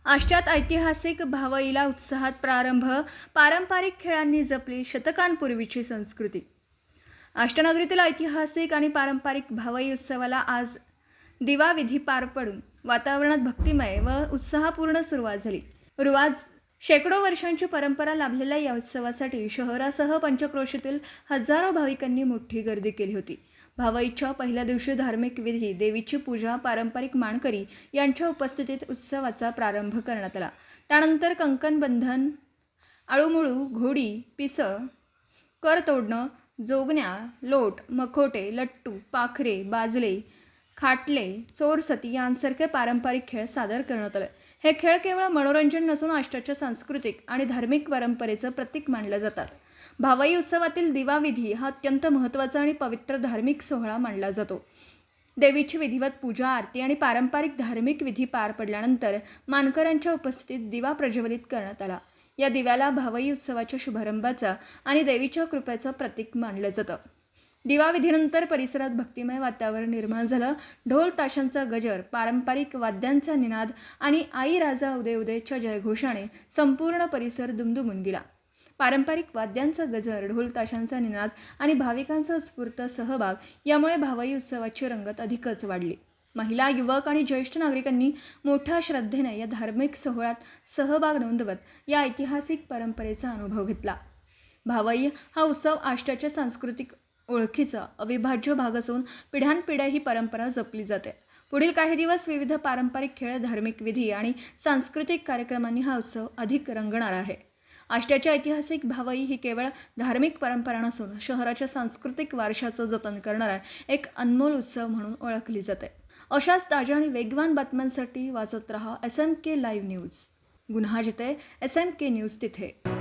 आष्ट्यात ऐतिहासिक भावईला उत्साहात प्रारंभ. पारंपरिक खेळांनी जपली शतकांपूर्वीची संस्कृती. अष्टनगरीतील ऐतिहासिक आणि पारंपरिक भावई उत्सवाला आज दिवाविधी पार पडून वातावरणात भक्तिमय व उत्साहपूर्ण सुरुवात झाली. शेकडो वर्षांची परंपरा लाभलेल्या या उत्सवासाठी शहरासह पंचक्रोशीतील हजारो भाविकांनी मोठी गर्दी केली होती. भावईच्या पहिल्या दिवशी धार्मिक विधी, देवीची पूजा, पारंपरिक मानकरी यांच्या उपस्थितीत उत्सवाचा प्रारंभ करण्यात आला. त्यानंतर कंकण बंधन, आळूमुळू, घोडी, पिसं, कर तोडणं, जोगण्या, लोट, मखोटे, लट्टू, पाखरे, बाजले, खाटले, चोरसती यांसारखे पारंपरिक खेळ सादर करण्यात आले. हे खेळ केवळ मनोरंजन नसून आष्ट्याच्या सांस्कृतिक आणि धार्मिक परंपरेचं प्रतीक मानले जातात. भावई उत्सवातील दिवाविधी हा अत्यंत महत्त्वाचा आणि पवित्र धार्मिक सोहळा मानला जातो. देवीची विधिवत पूजा, आरती आणि पारंपरिक धार्मिक विधी पार पडल्यानंतर मानकऱ्यांच्या उपस्थितीत दिवा प्रज्वलित करण्यात आला. या दिव्याला भावई उत्सवाच्या शुभारंभाचा आणि देवीच्या कृपेचं प्रतीक मानलं जातं. दिवाविधीनंतर परिसरात भक्तिमय वातावरण निर्माण झालं. ढोल ताशांचा गजर, पारंपरिक वाद्यांचा निनाद आणि आई राजा उदे उदेच्या जयघोषाने संपूर्ण परिसर दुमदुमून गेला. पारंपरिक वाद्यांचा गजर, ढोल ताशांचा निनाद आणि भाविकांचा उत्स्फूर्त सहभाग यामुळे भावई उत्सवाची रंगत अधिकच वाढली. महिला, युवक आणि ज्येष्ठ नागरिकांनी मोठ्या श्रद्धेने या धार्मिक सोहळ्यात सहभाग नोंदवत या ऐतिहासिक परंपरेचा अनुभव घेतला. भावई हा उत्सव आष्ट्याच्या सांस्कृतिक ओळखीचा अविभाज्य भाग असून पिढ्यानपिढ्या ही परंपरा जपली जाते. पुढील काही दिवस विविध पारंपरिक खेळ, धार्मिक विधी आणि सांस्कृतिक कार्यक्रमांनी हा उत्सव अधिक रंगणार आहे. आष्ट्याची ऐतिहासिक भावई ही केवळ धार्मिक परंपरा नसून शहराच्या सांस्कृतिक वारशाचं जतन करणारा एक अनमोल उत्सव म्हणून ओळखली जाते. अशाच ताज्या आणि वेगवान बातम्यांसाठी वाचत रहा SMK लाईव्ह न्यूज. गुन्हा जिथे SMK न्यूज तिथे.